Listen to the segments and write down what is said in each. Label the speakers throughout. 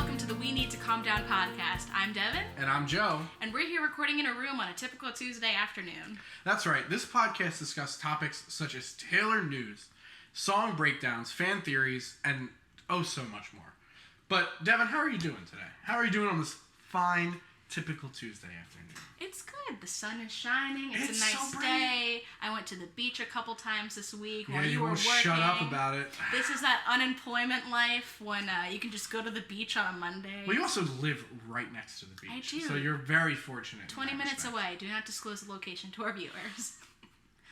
Speaker 1: welcome to the We Need to Calm Down podcast. I'm Devon.
Speaker 2: And I'm Joe.
Speaker 1: And we're here recording in a room on a typical Tuesday afternoon.
Speaker 2: That's right. This podcast discusses topics such as Taylor news, song breakdowns, fan theories, and oh so much more. But, Devon, how are you doing today? How are you doing on this fine, typical Tuesday afternoon?
Speaker 1: It's good. The sun is shining. It's a nice
Speaker 2: so
Speaker 1: day. I went to the beach a couple times this week while
Speaker 2: you
Speaker 1: you were
Speaker 2: won't
Speaker 1: working.
Speaker 2: Shut up about it.
Speaker 1: This is that unemployment life when you can just go to the beach on a Monday.
Speaker 2: Well, you also live right next to the beach.
Speaker 1: I do.
Speaker 2: So you're very fortunate.
Speaker 1: 20 minutes away. Do not disclose the location to our viewers.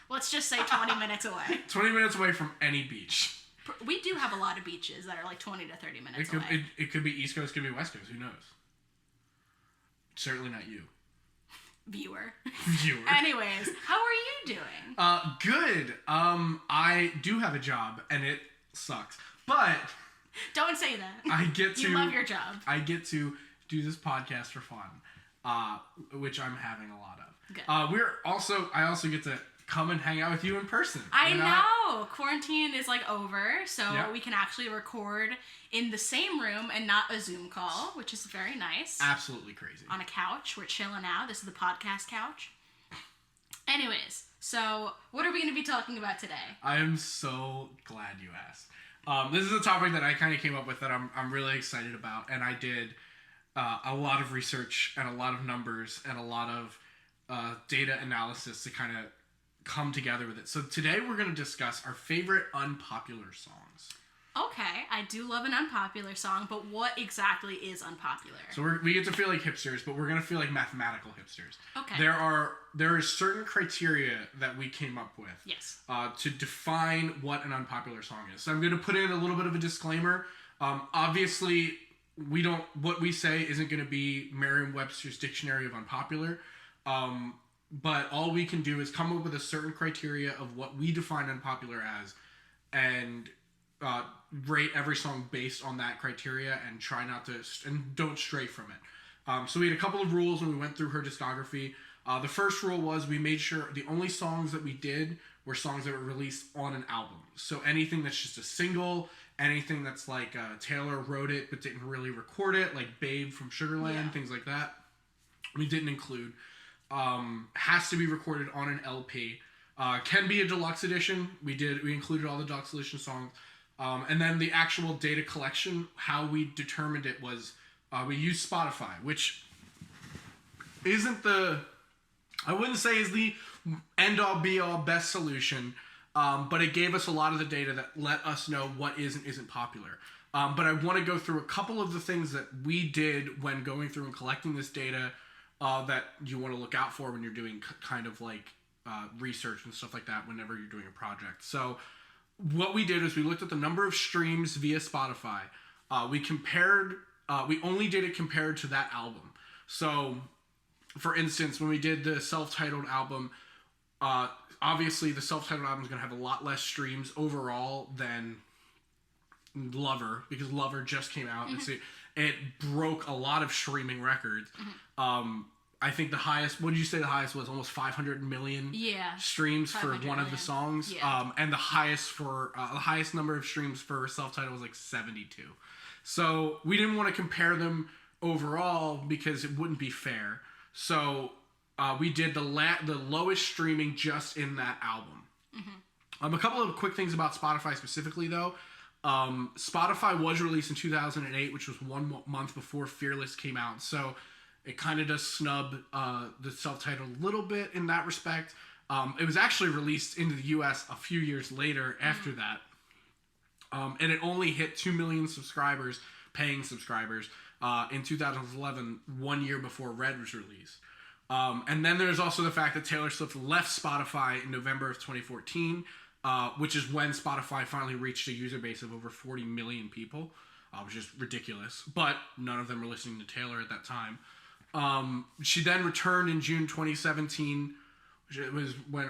Speaker 1: Let's just say 20 minutes away.
Speaker 2: 20 minutes away from any beach.
Speaker 1: We do have a lot of beaches that are like 20 to 30 minutes away.
Speaker 2: It could be East Coast, it could be West Coast. Who knows? Certainly not you.
Speaker 1: Viewer.
Speaker 2: Anyways,
Speaker 1: how are you doing?
Speaker 2: Good. I do have a job, and it sucks. But
Speaker 1: don't say that.
Speaker 2: I get to.
Speaker 1: You love your job.
Speaker 2: I get to do this podcast for fun, which I'm having a lot of.
Speaker 1: Good.
Speaker 2: I also get to come and hang out with you in person.
Speaker 1: I know. Quarantine is over, so
Speaker 2: yep.
Speaker 1: we can actually record in the same room and not a Zoom call, which is very nice.
Speaker 2: Absolutely crazy.
Speaker 1: On a couch. We're chilling out. This is the podcast couch. Anyways, so what are we going to be talking about today?
Speaker 2: I am so glad you asked. This is a topic that I kind of came up with that I'm really excited about, and I did a lot of research and a lot of numbers and a lot of data analysis to kind of come together with it. So today we're going to discuss our favorite unpopular songs.
Speaker 1: Okay, I do love an unpopular song, but what exactly is unpopular?
Speaker 2: So we get to feel like hipsters, but we're going to feel like mathematical hipsters.
Speaker 1: Okay.
Speaker 2: There is certain criteria that we came up with.
Speaker 1: Yes.
Speaker 2: To define what an unpopular song is. So I'm going to put in a little bit of a disclaimer. Obviously, what we say isn't going to be Merriam-Webster's Dictionary of Unpopular. But all we can do is come up with a certain criteria of what we define unpopular as, and rate every song based on that criteria, and try not to and don't stray from it. So we had a couple of rules when we went through her discography. The first rule was we made sure the only songs that we did were songs that were released on an album. So anything that's just a single, anything that's like Taylor wrote it but didn't really record it, like Babe from Sugarland, things like that, we didn't include. Has to be recorded on an LP. Can be a deluxe edition. We included all the deluxe edition songs. And then the actual data collection, how we determined it was we used Spotify, which isn't I wouldn't say is the end all be all best solution, but it gave us a lot of the data that let us know what is and isn't popular. But I want to go through a couple of the things that we did when going through and collecting this data that you want to look out for when you're doing kind of like research and stuff like that whenever you're doing a project. So what we did is we looked at the number of streams via Spotify. We only did it compared to that album. So for instance, when we did the self-titled album, obviously the self-titled album is going to have a lot less streams overall than Lover, because Lover just came out. Mm-hmm. And it broke a lot of streaming records. Mm-hmm. I think the highest, what did you say the highest was? Almost 500 million streams for one of the songs. Yeah. And the highest number of streams for self-titled was like 72. So we didn't want to compare them overall because it wouldn't be fair. So we did the lowest streaming just in that album. Mm-hmm. A couple of quick things about Spotify specifically though. Spotify was released in 2008, which was 1 month before Fearless came out. So it kind of does snub the self-titled a little bit in that respect. It was actually released into the US a few years later after that. And it only hit 2 million subscribers, paying subscribers, in 2011, 1 year before Red was released. And then there's also the fact that Taylor Swift left Spotify in November of 2014, which is when Spotify finally reached a user base of over 40 million people, which is ridiculous. But none of them were listening to Taylor at that time. She then returned in June 2017, which was when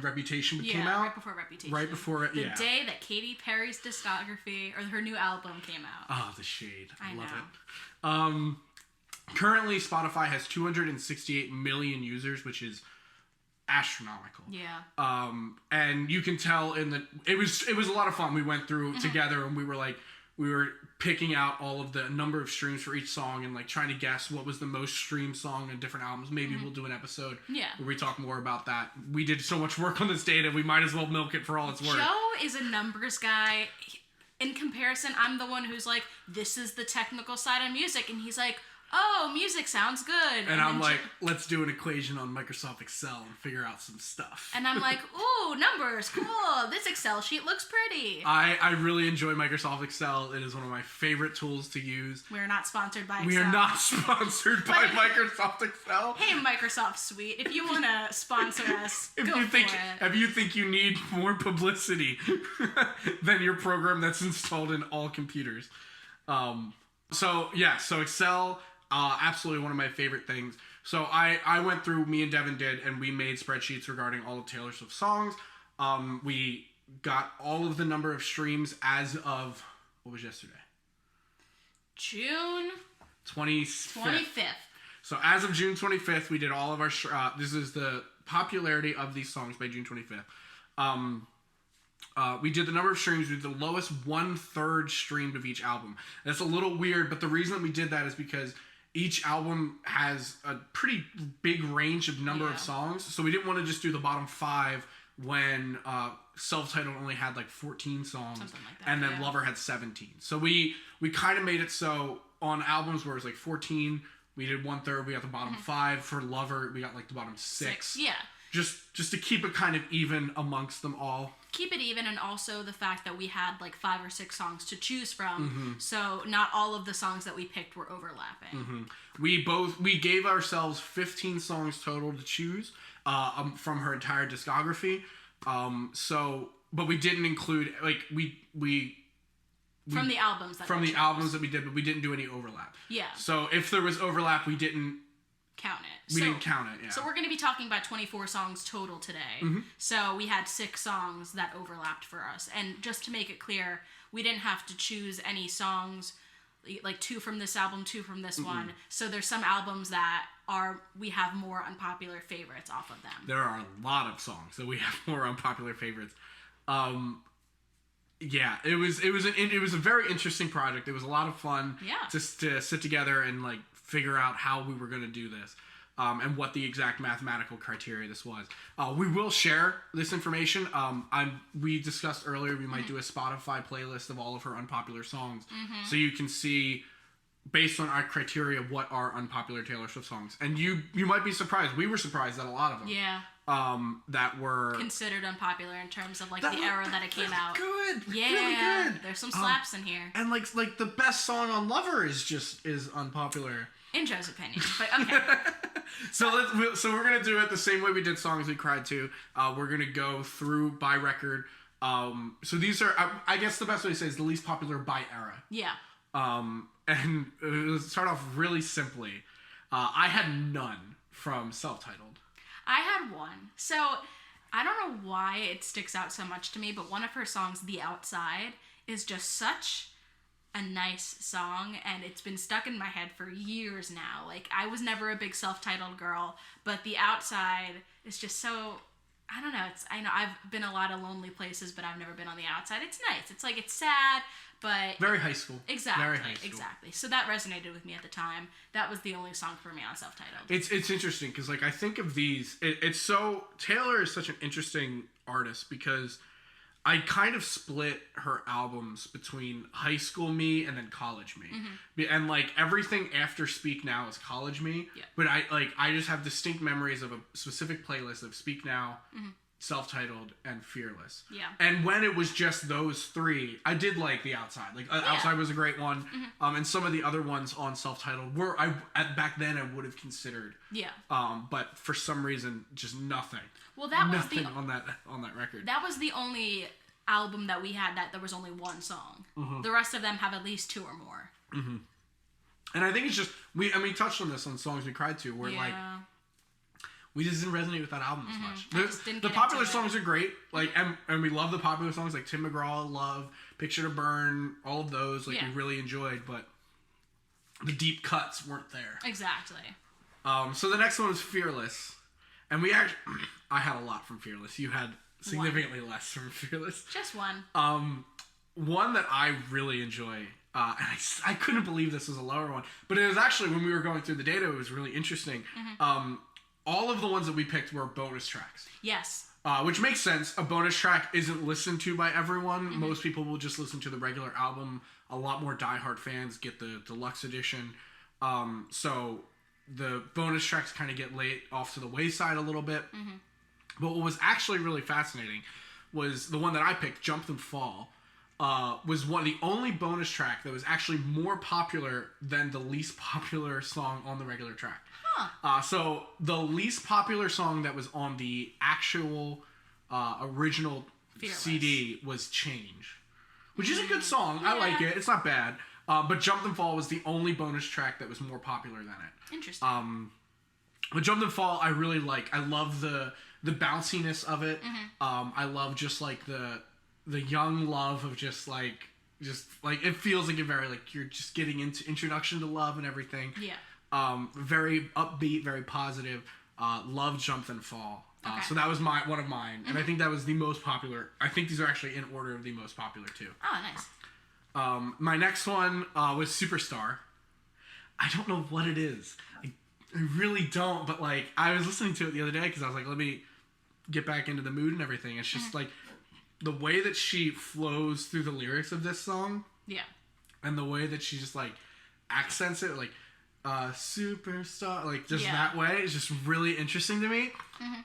Speaker 2: Reputation came out.
Speaker 1: Right before Reputation.
Speaker 2: Right before it,
Speaker 1: The day that Katy Perry's discography, or her new album came out.
Speaker 2: Oh, the shade. I love
Speaker 1: know.
Speaker 2: it. Currently, Spotify has 268 million users, which is astronomical.
Speaker 1: Yeah.
Speaker 2: And you can tell it was a lot of fun. We went through together and we were like, we were picking out all of the number of streams for each song and like trying to guess what was the most streamed song in different albums. Maybe we'll do an episode where we talk more about that. We did so much work on this data, we might as well milk it for all it's worth.
Speaker 1: Joe is a numbers guy. In comparison, I'm the one who's like, this is the technical side of music, and he's like, oh, music sounds good.
Speaker 2: And I'm like, let's do an equation on Microsoft Excel and figure out some stuff.
Speaker 1: And I'm like, ooh, numbers, cool. This Excel sheet looks pretty.
Speaker 2: I really enjoy Microsoft Excel. It is one of my favorite tools to use.
Speaker 1: We're not sponsored by Excel.
Speaker 2: We are not sponsored by Microsoft Excel.
Speaker 1: Hey, Microsoft Suite, if you want to sponsor us, go for it.
Speaker 2: If you think you need more publicity than your program that's installed in all computers. So Excel... absolutely one of my favorite things. So I went through, me and Devon did, and we made spreadsheets regarding all of Taylor Swift's songs. We got all of the number of streams as of, what was yesterday?
Speaker 1: June
Speaker 2: 25th. So as of June 25th, we did all of our, this is the popularity of these songs by June 25th. We did the number of streams. We did the lowest 1/3 streamed of each album. That's a little weird, but the reason that we did that is because each album has a pretty big range of number of songs. So we didn't want to just do the bottom 5 when Self-Titled only had like 14 songs. Something like that, and then Lover had 17. So we kind of made it so on albums where it was like 14, we did 1/3, we got the bottom 5. For Lover, we got like the bottom 6.
Speaker 1: Yeah.
Speaker 2: Just to keep it kind of even amongst them all.
Speaker 1: Keep it even, and also the fact that we had like 5 or 6 songs to choose from, so not all of the songs that we picked were overlapping. We gave ourselves 15 songs total to choose from her entire discography. But we didn't include like we from the albums
Speaker 2: that we did, but we didn't do any overlap.
Speaker 1: Yeah.
Speaker 2: So if there was overlap, we didn't
Speaker 1: count it.
Speaker 2: We didn't count it, yeah.
Speaker 1: So we're going to be talking about 24 songs total today. So we had 6 songs that overlapped for us. And just to make it clear, we didn't have to choose any songs, like 2 from this album, 2 from this one. So there's some albums that we have more unpopular favorites off of them.
Speaker 2: There are a lot of songs that we have more unpopular favorites. Yeah, it was a very interesting project. It was a lot of fun just to sit together and like figure out how we were going to do this, and what the exact mathematical criteria this was. We will share this information. We discussed earlier we might do a Spotify playlist of all of her unpopular songs, so you can see, based on our criteria, what are unpopular Taylor Swift songs. And you might be surprised. We were surprised at a lot of them.
Speaker 1: Yeah.
Speaker 2: That were
Speaker 1: considered unpopular in terms of like the era that it came out.
Speaker 2: Good.
Speaker 1: Yeah.
Speaker 2: Really good.
Speaker 1: There's some slaps in here.
Speaker 2: And like the best song on Lover is unpopular.
Speaker 1: In Joe's opinion, but okay.
Speaker 2: So we're gonna do it the same way we did Songs We Cried To. We're gonna go through by record. So these are, I guess the best way to say is the least popular by era.
Speaker 1: Yeah.
Speaker 2: And let's start off really simply. I had none from Self-Titled.
Speaker 1: I had one. So I don't know why it sticks out so much to me, but one of her songs, The Outside, is just such a nice song, and it's been stuck in my head for years now. Like, I was never a big Self-Titled girl, but The Outside is just so, I don't know, I know I've been a lot of lonely places, but I've never been on the outside. It's nice. It's like, it's sad, but
Speaker 2: very high school.
Speaker 1: Exactly.
Speaker 2: Very high school.
Speaker 1: Exactly. So that resonated with me at the time. That was the only song for me on Self-Titled.
Speaker 2: It's interesting because like I think of these. Taylor is such an interesting artist because I kind of split her albums between high school me and then college me, and like everything after Speak Now is college me. Yeah. But I just have distinct memories of a specific playlist of Speak Now, Self-Titled, and Fearless. Yeah. And when it was just those 3, I did like The Outside. Like Outside was a great one. And some of the other ones on Self-Titled were back then I would have considered. Yeah. But for some reason, just nothing. Well, that was nothing on that record.
Speaker 1: That was the only album that we had that there was only one song. The rest of them have at least 2 or more.
Speaker 2: And I think it's just we touched on this on Songs We Cried To, where like we just didn't resonate with that album as much. The popular songs are great, like and we love the popular songs like Tim McGraw, Love, Picture to Burn, all of those we really enjoyed, but the deep cuts weren't there.
Speaker 1: Exactly.
Speaker 2: So the next one was Fearless. And I had a lot from Fearless. You had significantly less from Fearless.
Speaker 1: Just one.
Speaker 2: one that I really enjoy, and I couldn't believe this was a lower one, but it was actually, when we were going through the data, it was really interesting. All of the ones that we picked were bonus tracks.
Speaker 1: Yes.
Speaker 2: Which makes sense. A bonus track isn't listened to by everyone. Most people will just listen to the regular album. A lot more diehard fans get the deluxe edition. So the bonus tracks kind of get laid off to the wayside a little bit. But what was actually really fascinating was the one that I picked, Jump and Fall, was the only bonus track that was actually more popular than the least popular song on the regular track. So the least popular song that was on the actual original
Speaker 1: Fearless.
Speaker 2: CD was Change, which is a good song. Yeah. I like it. It's not bad. But Jump and Fall was the only bonus track that was more popular than it.
Speaker 1: Interesting.
Speaker 2: But Jump and Fall, I really like. I love the bounciness of it. I love just like the young love of just like it feels like you're just getting into introduction to love and everything.
Speaker 1: Yeah.
Speaker 2: Very upbeat, very positive. Love Jump and Fall.
Speaker 1: Okay.
Speaker 2: So that was one of mine, and I think that was the most popular. I think these are actually in order of the most popular too.
Speaker 1: Oh, nice.
Speaker 2: My next one was Superstar. I don't know what it is. I really don't, but like I was listening to it the other day because I was like, let me get back into the mood and everything. It's just like the way that she flows through the lyrics of this song.
Speaker 1: Yeah.
Speaker 2: And the way that she just like accents it, like superstar, like just that way is just really interesting to me.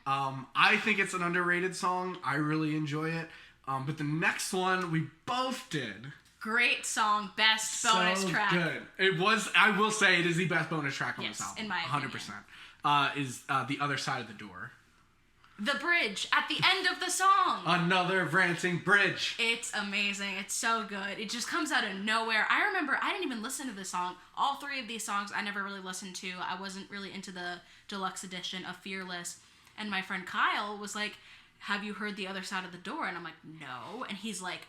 Speaker 2: I think it's an underrated song. I really enjoy it. But the next one we both did.
Speaker 1: Great song, best bonus track.
Speaker 2: Good. It was. I will say it is the best bonus track on this album.
Speaker 1: In my opinion.
Speaker 2: 100%. Is The Other Side of the Door.
Speaker 1: The bridge at the end of the song.
Speaker 2: Another ranting bridge.
Speaker 1: It's amazing. It's so good. It just comes out of nowhere. I remember I didn't even listen to this song. All three of these songs I never really listened to. I wasn't really into the deluxe edition of Fearless. And my friend Kyle was like, have you heard The Other Side of the Door? And I'm like, no. And he's like,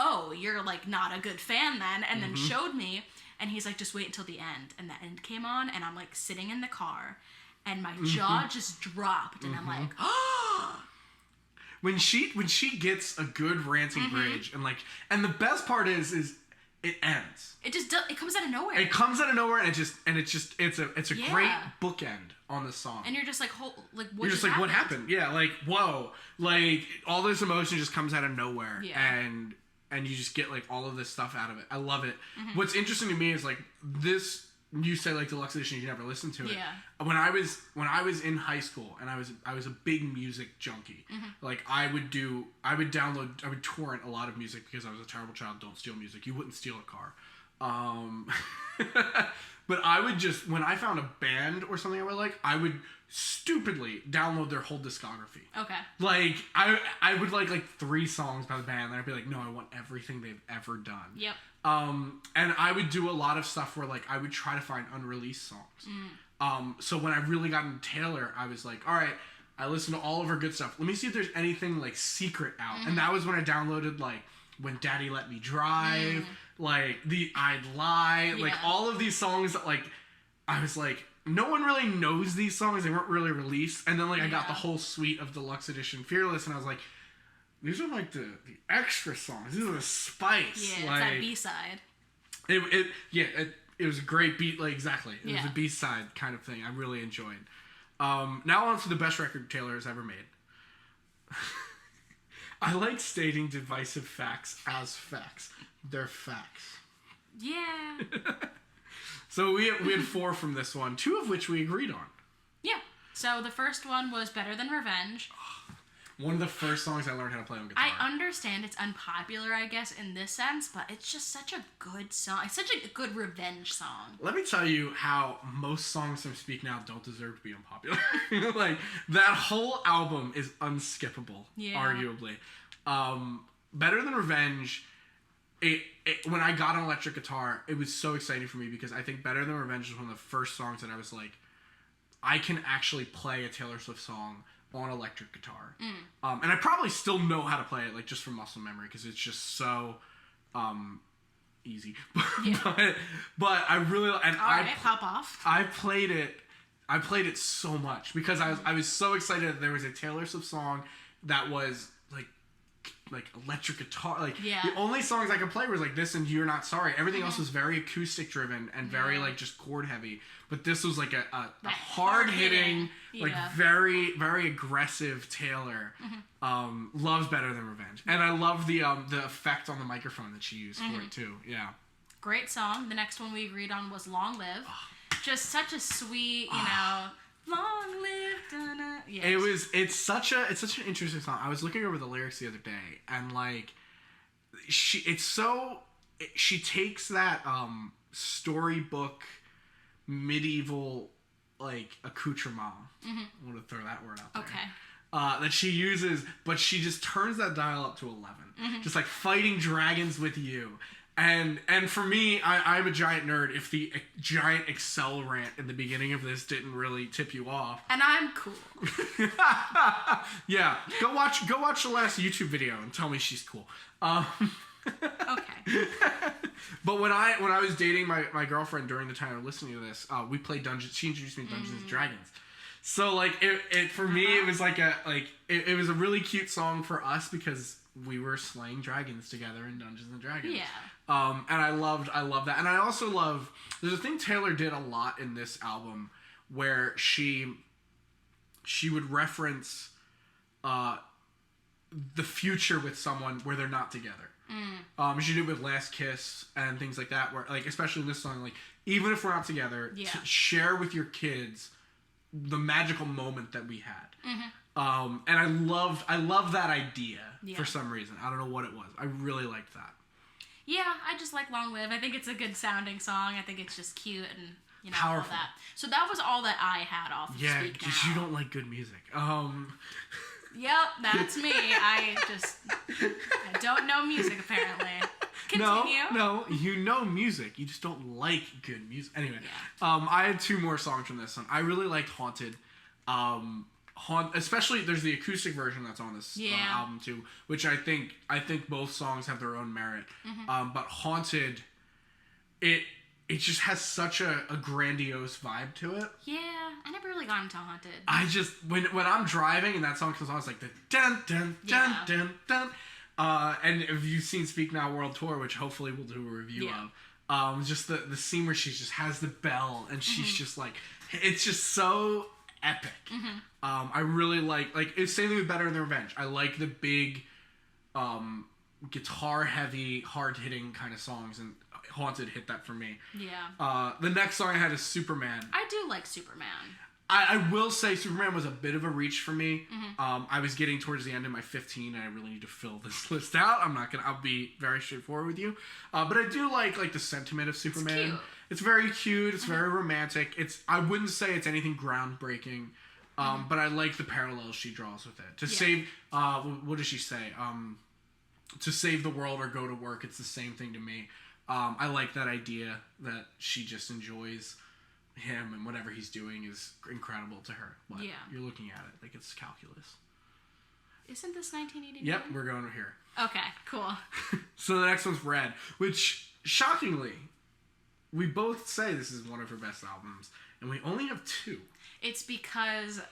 Speaker 1: oh, you're like not a good fan then. And then showed me. And he's like, just wait until the end. And the end came on. And I'm like sitting in the car. And my jaw just dropped, and I'm like, oh.
Speaker 2: When she gets a good ranting bridge, and the best part is it ends.
Speaker 1: It comes out of nowhere.
Speaker 2: It comes out of nowhere, and it's a great bookend on the song.
Speaker 1: And you're just like, what?
Speaker 2: You're just like, what happened? Yeah, like whoa, like all this emotion just comes out of nowhere, and you just get like all of this stuff out of it. I love it. What's interesting to me is like this. You say like deluxe edition, you never listened to it.
Speaker 1: Yeah.
Speaker 2: When I was in high school and I was a big music junkie. Like I would torrent a lot of music because I was a terrible child. Don't steal music. You wouldn't steal a car. But I would just, when I found a band or something I would like, I would stupidly download their whole discography.
Speaker 1: Okay.
Speaker 2: Like I would like 3 songs by the band, and I'd be like, no, I want everything they've ever done.
Speaker 1: Yep.
Speaker 2: And I would do a lot of stuff where like I would try to find unreleased songs. So when I really got into Taylor, I was like, all right, I listened to all of her good stuff. Let me see if there's anything like secret out. And that was when I downloaded like When Daddy Let Me Drive, like the I'd Lie, like all of these songs that like I was like, no one really knows these songs. They weren't really released. And then like I got the whole suite of deluxe edition Fearless, and I was like, these are like the extra songs. These are the spice.
Speaker 1: Yeah,
Speaker 2: like,
Speaker 1: it's that B-side.
Speaker 2: It was a great beat. Like exactly, it was a B-side kind of thing. I really enjoyed. Now on to the best record Taylor has ever made. I like stating divisive facts as facts. They're facts.
Speaker 1: Yeah.
Speaker 2: So we had 4 from this one, 2 of which we agreed on.
Speaker 1: Yeah. So the first one was Better Than Revenge.
Speaker 2: One of the first songs I learned how to play on guitar.
Speaker 1: I understand it's unpopular, I guess, in this sense, but it's just such a good song. It's such a good revenge song.
Speaker 2: Let me tell you how most songs from Speak Now don't deserve to be unpopular. Like, that whole album is unskippable, arguably. Better Than Revenge, when I got an electric guitar, it was so exciting for me because I think Better Than Revenge was one of the first songs that I was like, I can actually play a Taylor Swift song on electric guitar. And I probably still know how to play it, like, just from muscle memory, because it's just so easy. But I really... And
Speaker 1: pop off.
Speaker 2: I played it so much, because I was so excited that there was a Taylor Swift song that was, like, like electric guitar. Like
Speaker 1: Yeah.
Speaker 2: the only songs I could play was like this and You're Not Sorry. Everything else was very acoustic driven and very like just chord heavy. But this was like a hard hitting, like very, very aggressive Taylor. Loves Better Than Revenge. And I love the effect on the microphone that she used for it too. Yeah.
Speaker 1: Great song. The next one we agreed on was Long Live. Just such a sweet, you know, long live. Yes.
Speaker 2: It's such an interesting song. I was looking over the lyrics the other day and like she takes that storybook medieval like accoutrement. I'm gonna throw that word out there.
Speaker 1: Okay.
Speaker 2: That she uses, but she just turns that dial up to 11. Just like fighting dragons with you. And for me, I'm a giant nerd. If the giant Excel rant in the beginning of this didn't really tip you off.
Speaker 1: And I'm cool.
Speaker 2: Yeah. Go watch the last YouTube video and tell me she's cool.
Speaker 1: Okay.
Speaker 2: But when I was dating my girlfriend during the time of listening to this, we played Dungeons. She introduced me to Dungeons and Dragons. So like it for me it was like it was a really cute song for us because we were slaying dragons together in Dungeons and Dragons.
Speaker 1: Yeah.
Speaker 2: And I love that. And I also love there's a thing Taylor did a lot in this album where she would reference the future with someone where they're not together. She did it with Last Kiss and things like that, where like especially in this song, like even if we're not together, to share with your kids the magical moment that we had. And I love that idea for some reason. I don't know what it was. I really liked that.
Speaker 1: Yeah, I just like Long Live. I think it's a good sounding song. I think it's just cute and you know
Speaker 2: powerful.
Speaker 1: All that. So that was all that I had off of Speak Now.
Speaker 2: Yeah, because you don't like good music.
Speaker 1: Yep, that's me. I don't know music apparently. Continue.
Speaker 2: No, you know music. You just don't like good music. Anyway, I had two more songs from this one. I really liked Haunted. Especially there's the acoustic version that's on this album too, which I think both songs have their own merit. But Haunted, it just has such a grandiose vibe to it.
Speaker 1: Yeah, I never really got into Haunted.
Speaker 2: I just when I'm driving and that song comes on, it's like the dun dun dun dun dun. And if you've seen Speak Now World Tour, which hopefully we'll do a review of, just the scene where she just has the bell and she's just like, it's just so epic. I really like it's same thing with Better Than Revenge. I like the big, guitar heavy, hard hitting kind of songs, and Haunted hit that for me.
Speaker 1: Yeah.
Speaker 2: The next song I had is Superman.
Speaker 1: I do like Superman.
Speaker 2: I will say Superman was a bit of a reach for me. I was getting towards the end of my 15 and I really need to fill this list out. I'll be very straightforward with you. But I do like the sentiment of Superman.
Speaker 1: It's cute.
Speaker 2: It's very cute. It's very romantic. I wouldn't say it's anything groundbreaking. But I like the parallels she draws with it. To save, what does she say? To save the world or go to work, it's the same thing to me. I like that idea that she just enjoys him and whatever he's doing is incredible to her. But you're looking at it like it's calculus.
Speaker 1: Isn't this 1989?
Speaker 2: Yep, we're going here.
Speaker 1: Okay, cool.
Speaker 2: So the next one's Red, which shockingly, we both say this is one of her best albums, and we only have two.
Speaker 1: It's because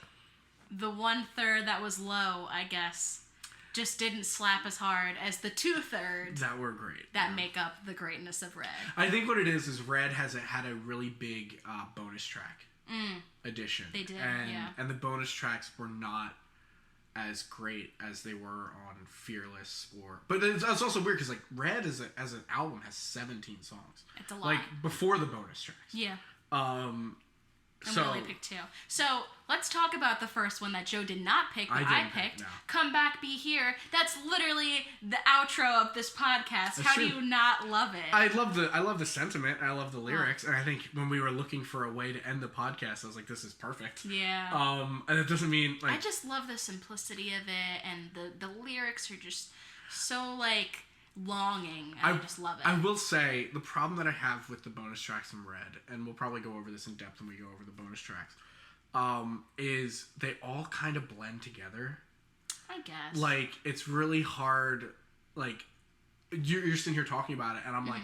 Speaker 1: the 1/3 that was low, I guess, just didn't slap as hard as the 2/3
Speaker 2: that were great
Speaker 1: that make up the greatness of Red.
Speaker 2: I think what it is Red had a really big bonus track edition.
Speaker 1: They did,
Speaker 2: and the bonus tracks were not as great as they were on Fearless but it's also weird because like Red as an album has 17 songs.
Speaker 1: It's a lot.
Speaker 2: Like before the bonus tracks.
Speaker 1: Yeah. And
Speaker 2: so,
Speaker 1: we only picked two. So let's talk about the first one that Joe did not pick, but I picked. Come Back, Be Here. That's literally the outro of this podcast.
Speaker 2: That's
Speaker 1: How
Speaker 2: true.
Speaker 1: do you not love it?
Speaker 2: I love the sentiment. I love the lyrics, and I think when we were looking for a way to end the podcast, I was like, "This is perfect."
Speaker 1: Yeah.
Speaker 2: And it doesn't mean like
Speaker 1: I just love the simplicity of it, and the lyrics are just so like longing. I just love it.
Speaker 2: I will say the problem that I have with the bonus tracks in Red, and we'll probably go over this in depth when we go over the bonus tracks, is they all kind of blend together.
Speaker 1: I guess.
Speaker 2: Like it's really hard. Like you're sitting here talking about it, and I'm like,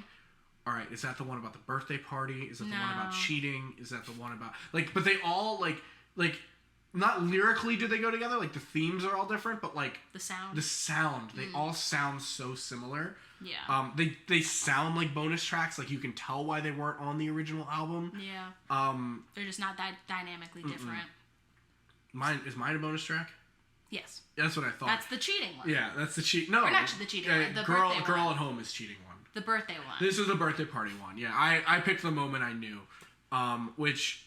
Speaker 2: all right, is that the one about the birthday party? Is that the one about cheating? Is that the one about like? But they all like not lyrically do they go together, like the themes are all different, but like
Speaker 1: the sound,
Speaker 2: they all sound so similar.
Speaker 1: Yeah.
Speaker 2: They sound like bonus tracks, like you can tell why they weren't on the original album.
Speaker 1: Yeah. They're just not that dynamically different.
Speaker 2: Mine a bonus track?
Speaker 1: Yes.
Speaker 2: That's what I thought.
Speaker 1: That's the cheating one.
Speaker 2: Yeah, that's the cheat. No,
Speaker 1: or not the cheating one. The
Speaker 2: girl
Speaker 1: birthday one.
Speaker 2: at home is cheating one.
Speaker 1: The birthday one.
Speaker 2: This is the birthday party one. Yeah, I picked the moment I knew, which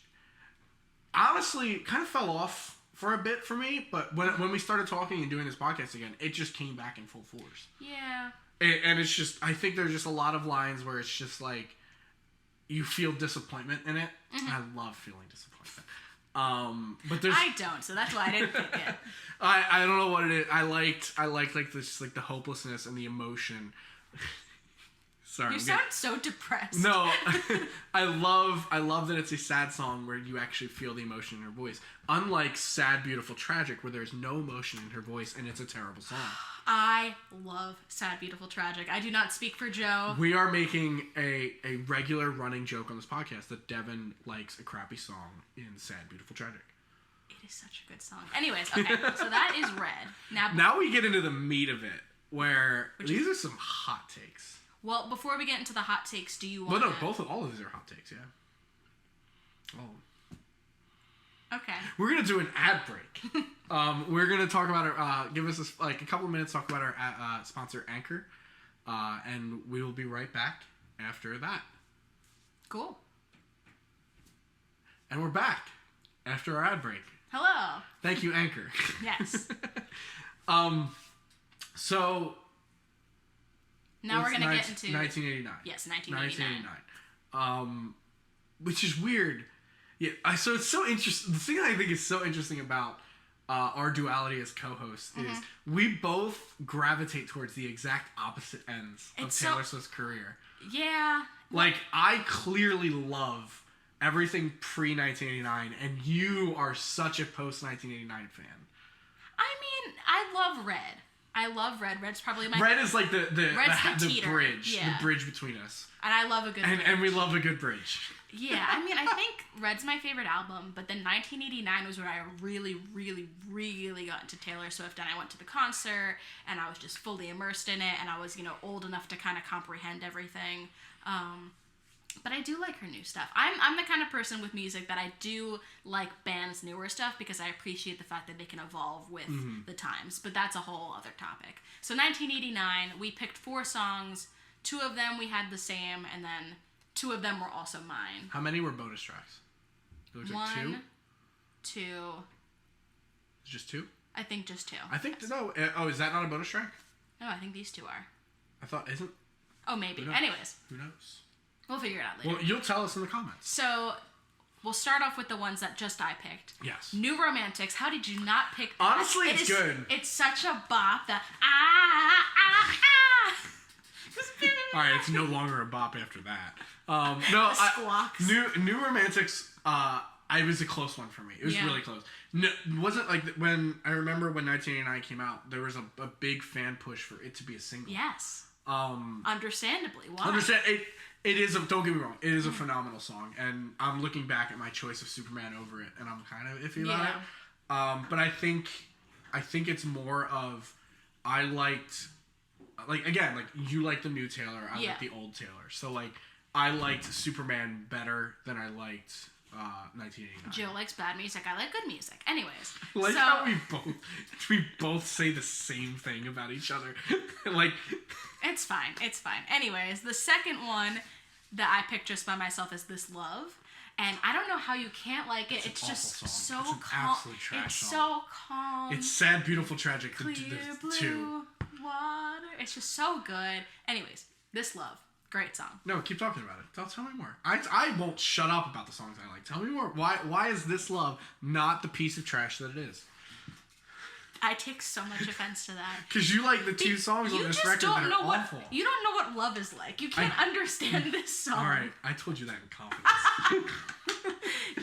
Speaker 2: honestly kind of fell off for a bit for me. But when we started talking and doing this podcast again, it just came back in full force.
Speaker 1: Yeah.
Speaker 2: And it's just, I think there's just a lot of lines where it's just like you feel disappointment in it. Mm-hmm. I love feeling disappointment. But there's
Speaker 1: I don't, so that's why I didn't pick it.
Speaker 2: I don't know what it is. I liked like this, like the hopelessness and the emotion. Sorry,
Speaker 1: you sound so depressed.
Speaker 2: No, I love that it's a sad song where you actually feel the emotion in her voice. Unlike Sad, Beautiful, Tragic, where there's no emotion in her voice and it's a terrible song.
Speaker 1: I love Sad, Beautiful, Tragic. I do not speak for Joe.
Speaker 2: We are making a regular running joke on this podcast that Devon likes a crappy song in Sad, Beautiful, Tragic.
Speaker 1: It is such a good song. Anyways, okay, so that is Red.
Speaker 2: Now we get into the meat of it, where these are some hot takes.
Speaker 1: Well, before we get into the hot takes, do you want?
Speaker 2: Well, no, all of these are hot takes. Yeah. Oh.
Speaker 1: Okay.
Speaker 2: We're gonna do an ad break. We're gonna talk about our. Give us a couple of minutes. Talk about our sponsor, Anchor, and we will be right back after that.
Speaker 1: Cool.
Speaker 2: And we're back after our ad break.
Speaker 1: Hello.
Speaker 2: Thank you, Anchor.
Speaker 1: Yes.
Speaker 2: So.
Speaker 1: Now we're gonna get into
Speaker 2: 1989.
Speaker 1: Yes, 1989.
Speaker 2: Which is weird. Yeah. So it's so interesting. The thing I think is so interesting about our duality as co-hosts is we both gravitate towards the exact opposite ends of Taylor Swift's career.
Speaker 1: Yeah.
Speaker 2: Like I clearly love everything pre-1989, and you are such a post-1989 fan.
Speaker 1: I mean, I love Red. I love Red. Red's probably my...
Speaker 2: Red is like the bridge.
Speaker 1: Yeah.
Speaker 2: The bridge between us.
Speaker 1: And I love a good bridge.
Speaker 2: And we love a good bridge.
Speaker 1: Yeah, I mean, I think Red's my favorite album, but then 1989 was where I really, really, really got into Taylor Swift, and I went to the concert, and I was just fully immersed in it, and I was, old enough to kind of comprehend everything. But I do like her new stuff. I'm the kind of person with music that I do like bands' newer stuff because I appreciate the fact that they can evolve with the times. But that's a whole other topic. So 1989, we picked 4 songs. 2 of them we had the same, and then 2 of them were also mine.
Speaker 2: How many were bonus tracks? It looks like 2?
Speaker 1: 2.
Speaker 2: It's just 2?
Speaker 1: I think just 2.
Speaker 2: I think, no. Oh, is that not a bonus track?
Speaker 1: No, I think these 2 are.
Speaker 2: I thought, isn't?
Speaker 1: Oh, maybe. Anyways.
Speaker 2: Who knows?
Speaker 1: We'll figure it out later.
Speaker 2: Well, you'll tell us in the comments.
Speaker 1: So, we'll start off with the ones that just I picked.
Speaker 2: Yes.
Speaker 1: New Romantics. How did you not pick that?
Speaker 2: Honestly, it's good.
Speaker 1: It's such a bop.
Speaker 2: All right, it's no longer a bop after that. No,
Speaker 1: squawks.
Speaker 2: New Romantics. It was a close one for me. It was really close. No, it wasn't like when I remember when 1989 came out. There was a big fan push for it to be a single.
Speaker 1: Yes. Understandably. Why?
Speaker 2: It is don't get me wrong, it is a phenomenal song, and I'm looking back at my choice of Superman over it, and I'm kind of iffy about it. But I think it's more of I liked, like again, like you like the new Taylor, I like the old Taylor. So like I liked Superman better than I liked 1989.
Speaker 1: Joe likes bad music. I like good music. Anyways,
Speaker 2: like how we both say the same thing about each other. Like
Speaker 1: it's fine. Anyways, the second one that I picked just by myself is This Love, and I don't know how you can't like it. It's just so calm. It's so calm.
Speaker 2: It's Sad, Beautiful, Tragic.
Speaker 1: Clear blue water. It's just so good. Anyways, This Love. Great song.
Speaker 2: No, keep talking about it. Tell me more. I won't shut up about the songs I like. Tell me more. Why is This Love not the piece of trash that it is?
Speaker 1: I take so much offense to that.
Speaker 2: Because you like the 2 songs on this record that are awful.
Speaker 1: You don't know what love is like. You can't understand this song.
Speaker 2: Alright, I told you that in confidence.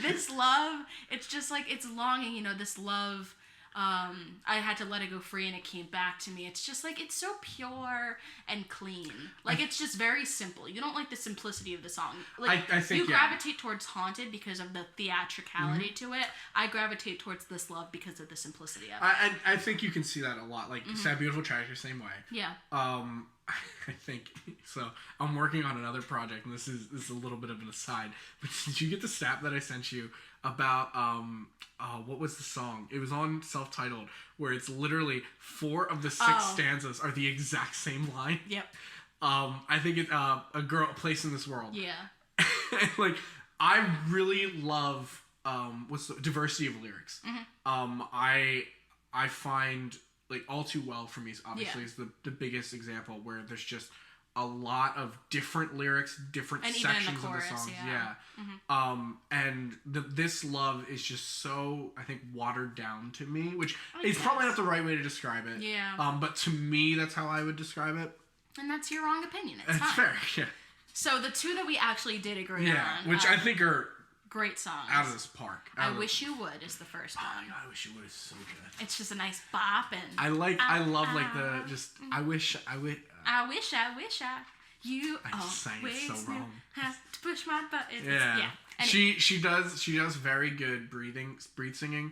Speaker 1: This love, it's just like, it's longing, this love. I had to let it go free and it came back to me. It's just like, it's so pure and clean. Like, it's just very simple. You don't like the simplicity of the song. Like,
Speaker 2: I think,
Speaker 1: you gravitate towards Haunted because of the theatricality to it. I gravitate towards This Love because of the simplicity of it.
Speaker 2: I think you can see that a lot. Like, Sad Beautiful Tragic, same way.
Speaker 1: Yeah.
Speaker 2: I think so. I'm working on another project, and this is a little bit of an aside. But did you get the snap that I sent you about what was the song? It was on Self-Titled, where it's literally 4 of the 6 stanzas are the exact same line.
Speaker 1: Yep.
Speaker 2: I think it a place in this world.
Speaker 1: Yeah.
Speaker 2: Like, I really love what's the diversity of lyrics. I find, like, All Too Well for me is obviously is the biggest example where there's just a lot of different lyrics, different sections of the songs. And This Love is just so, I think, watered down to me, which is probably not the right way to describe it.
Speaker 1: Yeah.
Speaker 2: But to me, that's how I would describe it.
Speaker 1: And that's your wrong opinion. It's
Speaker 2: fine. Fair, yeah.
Speaker 1: So the 2 that we actually did agree on.
Speaker 2: Which I think are
Speaker 1: great songs.
Speaker 2: Out of this park.
Speaker 1: I Wish You Would is the first one.
Speaker 2: Oh my god, I Wish You Would is so good.
Speaker 1: It's just a nice bop and
Speaker 2: I love like the just I wish you always
Speaker 1: so wrong. Have to push my buttons.
Speaker 2: Yeah. Anyway. She does very good breath singing.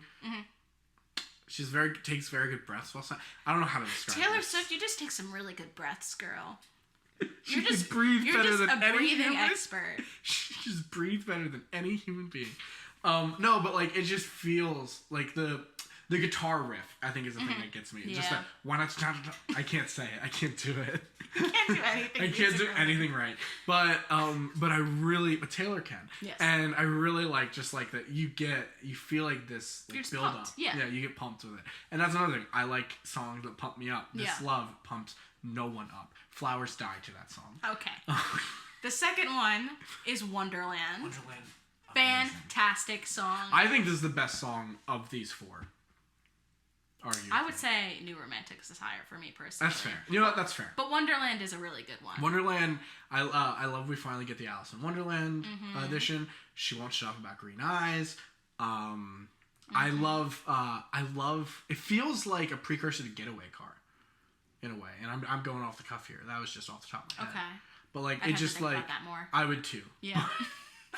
Speaker 2: She's takes very good breaths while singing. I don't know how to describe
Speaker 1: Taylor
Speaker 2: this.
Speaker 1: Swift, you just take some really good breaths, girl.
Speaker 2: She just breathes better than any
Speaker 1: breathing
Speaker 2: human.
Speaker 1: expert.
Speaker 2: She just breathes better than any human being. No, but like it just feels like the guitar riff, I think, is the thing that gets me. It's just that why not? I can't say it. I can't do it.
Speaker 1: You can't do anything.
Speaker 2: I can't do anything right. But Taylor can.
Speaker 1: Yes.
Speaker 2: And I really like just like that you feel like this like, build
Speaker 1: pumped.
Speaker 2: up.
Speaker 1: Yeah.
Speaker 2: Yeah, you get pumped with it. And that's another thing. I like songs that pump me up. This Love pumps no one up. Flowers Die to that song.
Speaker 1: Okay. The second one is Wonderland.
Speaker 2: Wonderland.
Speaker 1: Fantastic song.
Speaker 2: I think this is the best song of these 4.
Speaker 1: I would say New Romantics is higher for me personally.
Speaker 2: That's fair. You know what? That's fair.
Speaker 1: But Wonderland is a really good one.
Speaker 2: Wonderland, I love we finally get the Alice in Wonderland edition. She Won't Shut Up About Green Eyes. I love, it feels like a precursor to Getaway Car in a way. And I'm going off the cuff here. That was just off the top of my head.
Speaker 1: Okay.
Speaker 2: But like,
Speaker 1: I'd
Speaker 2: it just like,
Speaker 1: about that more.
Speaker 2: I would too.
Speaker 1: Yeah.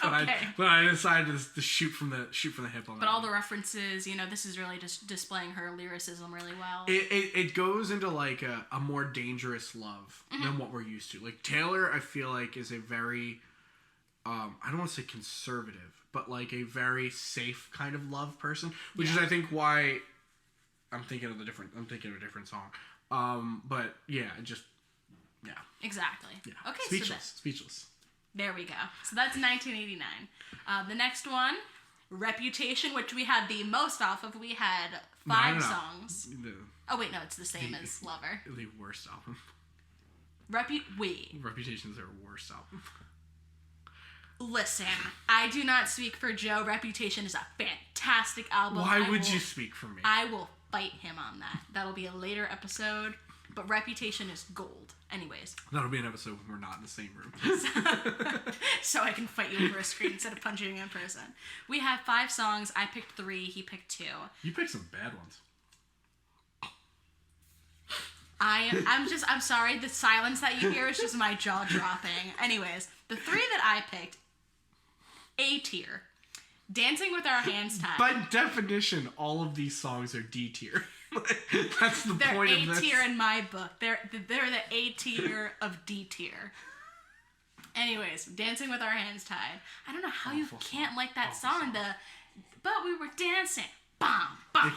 Speaker 2: But I decided to shoot from the hip on that.
Speaker 1: But all the references, this is really just displaying her lyricism really well.
Speaker 2: It goes into like a more dangerous love than what we're used to. Like Taylor, I feel like is a very, I don't want to say conservative, but like a very safe kind of love person, which is I think why I'm thinking of a different song. But yeah, exactly. Yeah. Okay. Speechless.
Speaker 1: There we go. So that's 1989. The next one, Reputation, which we had the most off of. We had 5 songs. Oh, wait, no, it's the same as Lover.
Speaker 2: The worst album.
Speaker 1: Reputation
Speaker 2: is their worst album.
Speaker 1: Listen, I do not speak for Joe. Reputation is a fantastic album.
Speaker 2: Why would you speak for me?
Speaker 1: I will fight him on that. That'll be a later episode. But Reputation is gold. Anyways.
Speaker 2: That'll be an episode when we're not in the same room.
Speaker 1: So I can fight you over a screen instead of punching you in person. We have 5 songs. I picked 3. He picked 2.
Speaker 2: You picked some bad ones.
Speaker 1: I'm sorry. The silence that you hear is just my jaw dropping. Anyways, the 3 that I picked, A tier. Dancing with Our Hands Tied.
Speaker 2: By definition, all of these songs are D tier. That's the point of this.
Speaker 1: They're A tier in my book. They're the A tier of D tier. Anyways, Dancing with Our Hands Tied. I don't know how you can't like that song. But we were dancing. Bam, bam.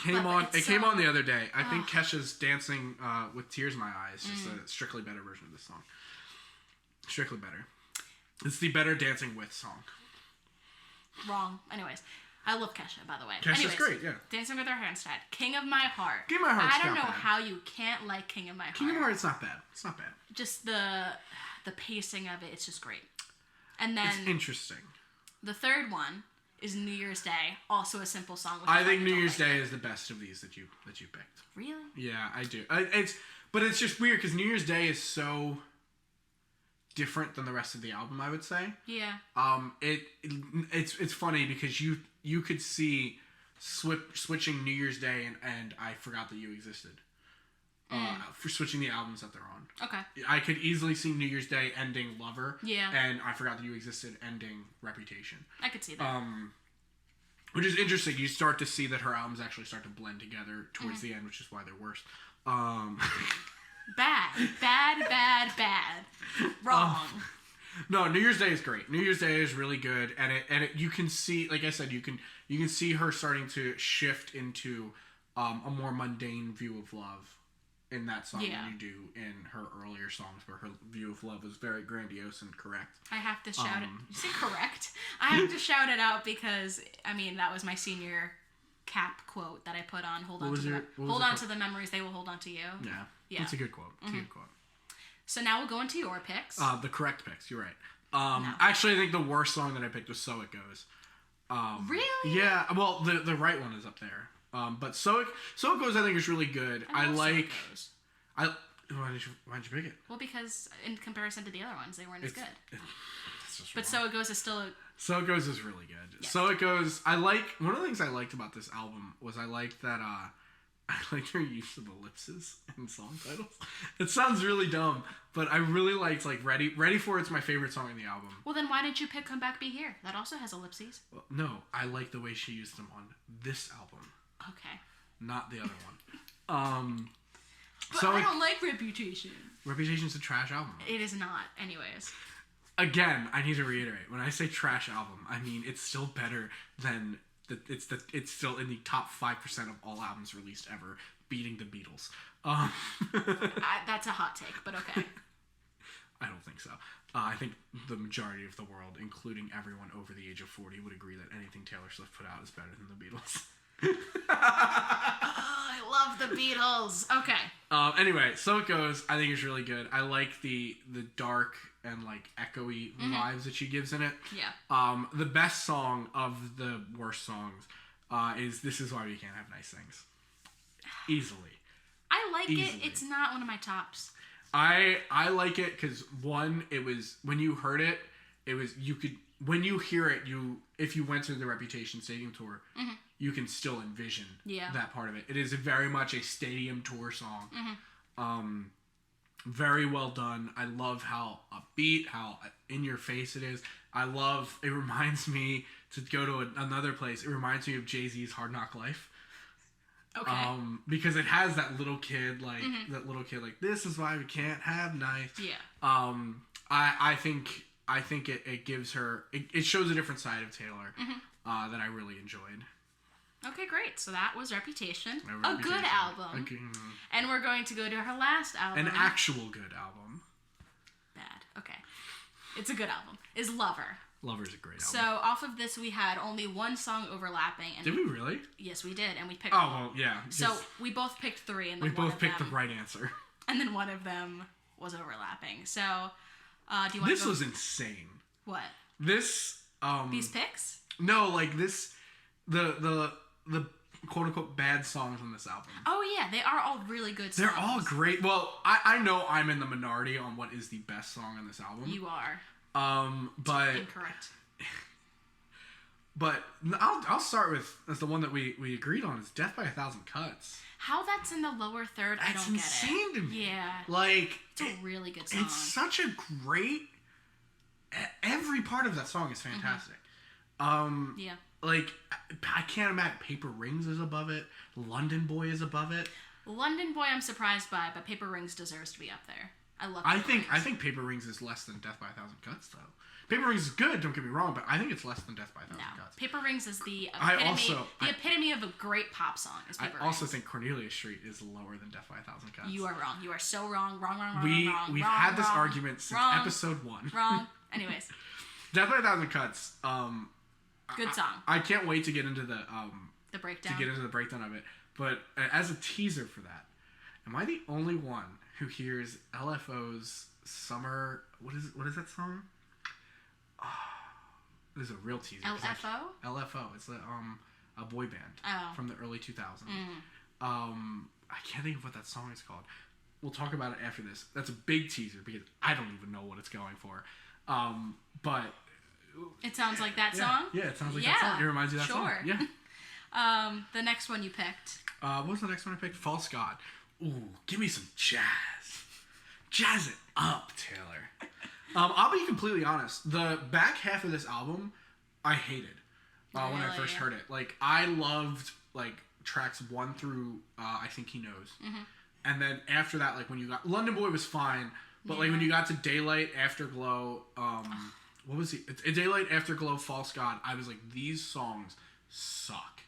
Speaker 2: It came on the other day. I think Kesha's Dancing with Tears in My Eyes is a strictly better version of this song. Strictly better. It's the better Dancing With song.
Speaker 1: Wrong. Anyways. I love Kesha, by the way.
Speaker 2: Kesha's great, yeah.
Speaker 1: Dancing with Our Hands Tied. King of My Heart.
Speaker 2: King of My Heart's
Speaker 1: I don't know how you can't like King of My Heart.
Speaker 2: King of My Heart, it's not bad. It's not bad.
Speaker 1: Just the pacing of it, it's just great. And then
Speaker 2: it's interesting.
Speaker 1: The third one is New Year's Day, also a simple song.
Speaker 2: I think New Year's Day is the best of these that you picked.
Speaker 1: Really?
Speaker 2: Yeah, I do. But it's just weird because New Year's Day is so different than the rest of the album, I would say.
Speaker 1: Yeah.
Speaker 2: It's funny because you could see switching New Year's Day and I Forgot That You Existed. For switching the albums that they're on.
Speaker 1: Okay.
Speaker 2: I could easily see New Year's Day ending Lover.
Speaker 1: Yeah.
Speaker 2: And I Forgot That You Existed ending Reputation.
Speaker 1: I could see that.
Speaker 2: Which is interesting. You start to see that her albums actually start to blend together towards the end, which is why they're worse. Bad. Wrong. No, New Year's Day is great. New Year's Day is really good, and it you can see, like I said, you can see her starting to shift into a more mundane view of love in that song than you do in her earlier songs, where her view of love was very grandiose and correct.
Speaker 1: I have to shout it. You say correct? I have to shout it out because that was my senior cap quote that I put on. Hold on to the memories, they will hold on to you.
Speaker 2: Yeah. It's a good quote. It's a good quote.
Speaker 1: So now we'll go into your picks.
Speaker 2: The correct picks. You're right. Actually, I think the worst song that I picked was "So It Goes."
Speaker 1: Really?
Speaker 2: Yeah. Well, the right one is up there. But "So It Goes" I think is really good. I like. Why did you pick it?
Speaker 1: Well, because in comparison to the other ones, they weren't as good. But
Speaker 2: wrong.
Speaker 1: "So It Goes" is still.
Speaker 2: "So It Goes" is really good.
Speaker 1: Yes.
Speaker 2: "So It Goes." One of the things I liked about this album was I liked that. I liked her use of ellipses in song titles. It sounds really dumb, but I really liked "Ready For It's" my favorite song in the album.
Speaker 1: Well, then why didn't you pick "Come Back Be Here"? That also has ellipses.
Speaker 2: Well, no, I like the way she used them on this album.
Speaker 1: Okay.
Speaker 2: Not the other one.
Speaker 1: But I don't like Reputation.
Speaker 2: Reputation's a trash album.
Speaker 1: It is not. Anyways.
Speaker 2: Again, I need to reiterate. When I say trash album, I mean it's still better than... It's still in the top 5% of all albums released ever, beating the Beatles.
Speaker 1: That's a hot take, but okay.
Speaker 2: I don't think so. I think the majority of the world, including everyone over the age of 40, would agree that anything Taylor Swift put out is better than the Beatles.
Speaker 1: I love the Beatles. Okay.
Speaker 2: Anyway, "So It Goes" I think is really good. I like the dark and echoey vibes that she gives in it.
Speaker 1: Yeah.
Speaker 2: The best song of the worst songs is "This Is Why We Can't Have Nice Things." Easily.
Speaker 1: I like it. It's not one of my tops.
Speaker 2: I like it because one, it was when you heard it, when you hear it, if you went to the Reputation Stadium tour, you can still envision that part of it. It is very much a stadium tour song. Very well done. I love how upbeat, how in your face it is. It reminds me, to go to another place, it reminds me of Jay-Z's Hard Knock Life.
Speaker 1: Okay.
Speaker 2: Because it has that little kid, this is why we can't have nice.
Speaker 1: Yeah.
Speaker 2: I think it gives her, it shows a different side of Taylor that I really enjoyed.
Speaker 1: Okay, great. So that was Reputation. A good album. And we're going to go to her last album.
Speaker 2: An actual good album.
Speaker 1: Bad. Okay. It's a good album. Is Lover.
Speaker 2: Lover's a great album.
Speaker 1: So off of this, we had only one song overlapping. And
Speaker 2: did we really?
Speaker 1: Yes, we did. And we picked
Speaker 2: well, yeah.
Speaker 1: So we both picked three. And then
Speaker 2: we both picked the right answer.
Speaker 1: And then one of them was overlapping. So, do you want
Speaker 2: This was insane.
Speaker 1: What?
Speaker 2: This,
Speaker 1: These picks?
Speaker 2: No, this, the quote-unquote bad songs on this album.
Speaker 1: Oh, yeah. They are all really good songs.
Speaker 2: They're all great. Well, I know I'm in the minority on what is the best song on this album.
Speaker 1: You are.
Speaker 2: But...
Speaker 1: Incorrect.
Speaker 2: But I'll start with, as the one that we agreed on, is "Death by a Thousand Cuts."
Speaker 1: How that's in the lower third, I don't get it.
Speaker 2: It's insane to me.
Speaker 1: Yeah. It's a really good song.
Speaker 2: It's such a great... Every part of that song is fantastic.
Speaker 1: Yeah.
Speaker 2: I can't imagine. Paper Rings is above it. London Boy is above it.
Speaker 1: London Boy I'm surprised by, but Paper Rings deserves to be up there.
Speaker 2: I think Paper Rings is less than Death by a Thousand Cuts, though. Paper Rings is good, don't get me wrong, but I think it's less than Death by a Thousand Cuts.
Speaker 1: Paper Rings is the epitome of a great pop song. Is Paper Rings.
Speaker 2: I also think Cornelia Street is lower than Death by a Thousand Cuts.
Speaker 1: You are wrong. You are so wrong. Wrong.
Speaker 2: We've had this argument since episode 1.
Speaker 1: Wrong. Anyways.
Speaker 2: Death by a Thousand Cuts.
Speaker 1: Good song.
Speaker 2: I can't wait to get into the
Speaker 1: breakdown.
Speaker 2: To get into the breakdown of it. But as a teaser for that, am I the only one who hears LFO's Summer? What is that song? Oh, this is a real teaser.
Speaker 1: LFO?
Speaker 2: LFO. It's a boy band from the early 2000s. I can't think of what that song is called. We'll talk about it after this. That's a big teaser because I don't even know what it's going for. But
Speaker 1: it sounds like that song?
Speaker 2: Yeah, it sounds like that song. It reminds you of that song. Yeah.
Speaker 1: The next one you picked.
Speaker 2: What was the next one I picked? False God. Ooh, give me some jazz. Jazz it up, Taylor. I'll be completely honest. The back half of this album, I hated when I first heard it. Like, I loved, like, tracks 1 through, I Think He Knows. Mm-hmm. And then after that, like, when you got... London Boy was fine. But, like, when you got to Daylight, Afterglow, what was it? Daylight, Afterglow, False God, I was like, these songs suck.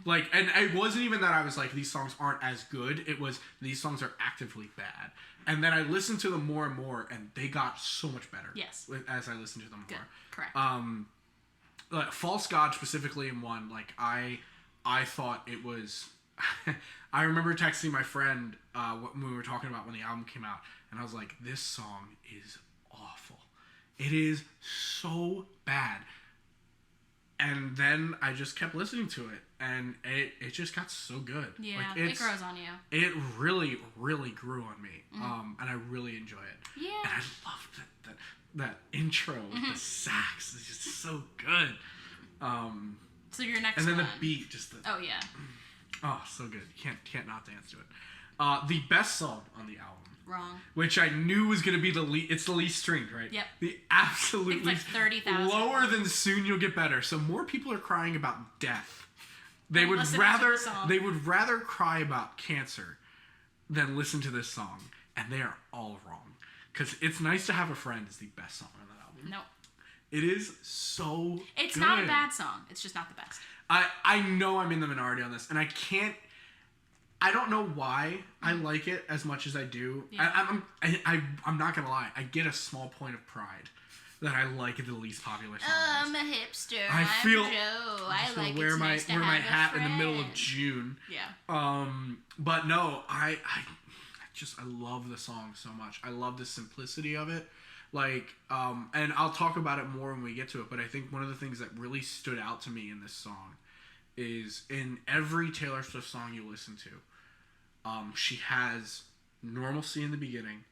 Speaker 2: Like, and it wasn't even that I was like, these songs aren't as good. It was, these songs are actively bad. And then I listened to them more and more, and they got so much better.
Speaker 1: Yes.
Speaker 2: As I listened to them more.
Speaker 1: Correct.
Speaker 2: Like, False God specifically in one, like, I thought it was... I remember texting my friend when we were talking about when the album came out, and I was like, this song is awful. It is so bad. And then I just kept listening to it, and it just got so good.
Speaker 1: Yeah,
Speaker 2: like,
Speaker 1: it grows on you.
Speaker 2: It really, really grew on me, and I really enjoy it.
Speaker 1: Yeah.
Speaker 2: And I love that intro with the sax. It's just so good.
Speaker 1: So your next
Speaker 2: and then
Speaker 1: one.
Speaker 2: the beat, just the...
Speaker 1: Oh, yeah.
Speaker 2: Oh, so good. You can't not dance to it. The best song on the album.
Speaker 1: Wrong.
Speaker 2: Which I knew was going to be it's the least streamed, right?
Speaker 1: Yep.
Speaker 2: The absolute
Speaker 1: it's like 30,000.
Speaker 2: Lower than Soon You'll Get Better. So more people are crying about death. They would rather cry about cancer than listen to this song. And they are all wrong. Because It's Nice to Have a Friend is the best song on that album.
Speaker 1: Nope.
Speaker 2: It is so
Speaker 1: It's
Speaker 2: good.
Speaker 1: not a bad song. It's just not the best.
Speaker 2: I know I'm in the minority on this, and I don't know why I like it as much as I do. Yeah. I'm not gonna lie. I get a small point of pride that I like the least popular song.
Speaker 1: I'm a hipster. I'm Joe. I like
Speaker 2: wear my
Speaker 1: nice to
Speaker 2: wear my
Speaker 1: have a
Speaker 2: hat in the
Speaker 1: friend.
Speaker 2: middle of June.
Speaker 1: Yeah.
Speaker 2: But no, I love the song so much. I love the simplicity of it. Like, and I'll talk about it more when we get to it, but I think one of the things that really stood out to me in this song is in every Taylor Swift song you listen to, she has normalcy in the beginning,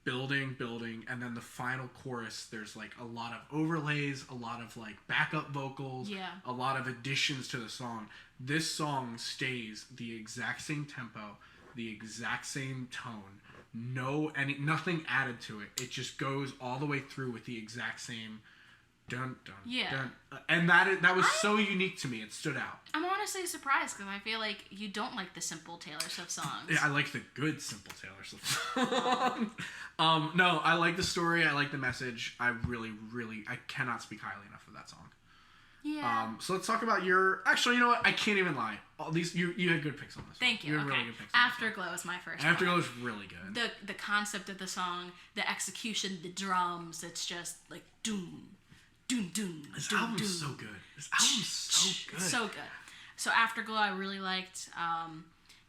Speaker 2: building, and then the final chorus, there's like a lot of overlays, a lot of like backup vocals, a lot of additions to the song. This song stays the exact same tempo, the exact same tone. Nothing added to it. It just goes all the way through with the exact same dun dun dun. And that was so unique to me. It stood out.
Speaker 1: I'm honestly surprised because I feel like you don't like the simple Taylor Swift songs.
Speaker 2: Yeah, I like the good simple Taylor Swift songs. No, I like the story. I like the message. I really, really, I cannot speak highly enough of that song.
Speaker 1: Yeah.
Speaker 2: So let's talk about your... Actually, you know what? I can't even lie. All these you had good picks on this.
Speaker 1: Thank you.
Speaker 2: You had
Speaker 1: okay.
Speaker 2: really good picks.
Speaker 1: Afterglow is my first.
Speaker 2: Afterglow is really good.
Speaker 1: The concept of the song, the execution, the drums. It's just like doom, doom, doom.
Speaker 2: This album's so good. This album's so good.
Speaker 1: So good. So Afterglow, I really liked.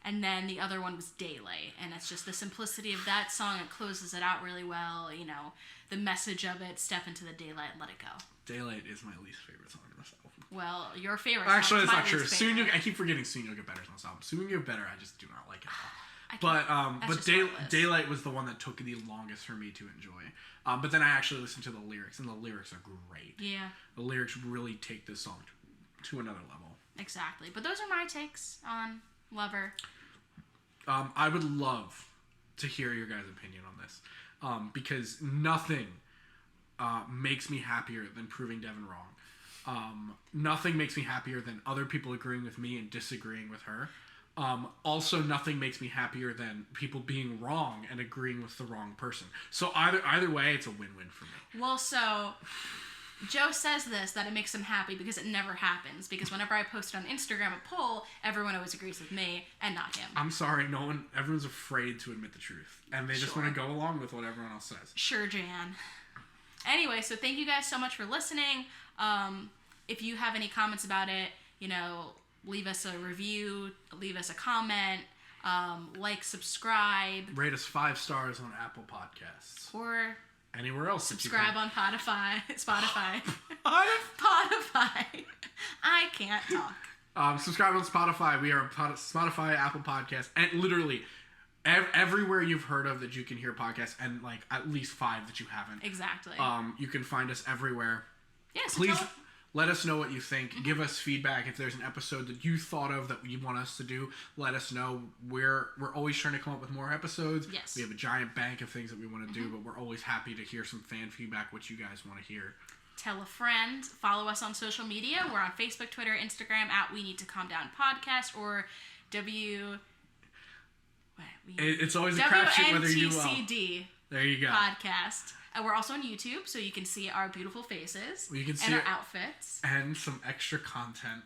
Speaker 1: And then the other one was Daylight, and it's just the simplicity of that song. It closes it out really well. You know, the message of it: step into the daylight and let it go.
Speaker 2: Daylight is my least favorite song in this album.
Speaker 1: Well, your favorite.
Speaker 2: Actually, that's not true. I keep forgetting Soon You'll Get Better on this album. Soon You'll Get Better, I just do not like it at all. But Daylight was the one that took the longest for me to enjoy. But then I actually listened to the lyrics, and the lyrics are great.
Speaker 1: Yeah.
Speaker 2: The lyrics really take this song to another level.
Speaker 1: Exactly. But those are my takes on Lover.
Speaker 2: I would love to hear your guys' opinion on this, because nothing makes me happier than proving Devon wrong. Nothing makes me happier than other people agreeing with me and disagreeing with her. Also, nothing makes me happier than people being wrong and agreeing with the wrong person. So either way, it's a win-win for me.
Speaker 1: Well, so Joe says this, that it makes him happy because it never happens. Because whenever I post on Instagram a poll, everyone always agrees with me and not him.
Speaker 2: I'm sorry, everyone's afraid to admit the truth. And they just want to go along with what everyone else says.
Speaker 1: Sure, Jan. Anyway, so thank you guys so much for listening. If you have any comments about it, leave us a review, leave us a comment, like, subscribe.
Speaker 2: Rate us 5 stars on Apple Podcasts.
Speaker 1: Or
Speaker 2: anywhere else.
Speaker 1: Subscribe on Spotify. Spotify. I can't talk.
Speaker 2: Subscribe on Spotify. We are on Spotify, Apple Podcasts, and literally everywhere you've heard of that you can hear podcasts, and like at least 5 that you haven't.
Speaker 1: Exactly.
Speaker 2: You can find us everywhere.
Speaker 1: Yeah. So
Speaker 2: please Let us know what you think. Give us feedback. If there's an episode that you thought of that you want us to do, let us know. We're always trying to come up with more episodes.
Speaker 1: Yes.
Speaker 2: We have a giant bank of things that we want to do, but we're always happy to hear some fan feedback, what you guys want to hear.
Speaker 1: Tell a friend. Follow us on social media. We're on Facebook, Twitter, Instagram at We Need to Calm Down Podcast or
Speaker 2: It's always a crapshoot whether you do well.
Speaker 1: WNTCD
Speaker 2: There you go.
Speaker 1: Podcast. We're also on YouTube, so you can see our beautiful faces and our outfits.
Speaker 2: And some extra content.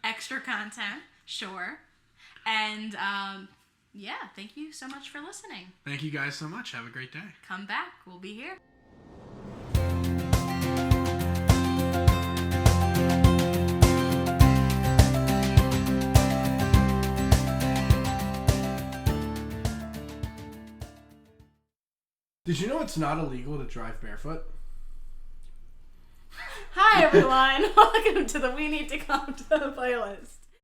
Speaker 1: Sure. And, thank you so much for listening.
Speaker 2: Thank you guys so much. Have a great day.
Speaker 1: Come back. We'll be here.
Speaker 2: Did you know it's not illegal to drive barefoot?
Speaker 1: Hi, everyone. Welcome to the We Need to Calm Down playlist.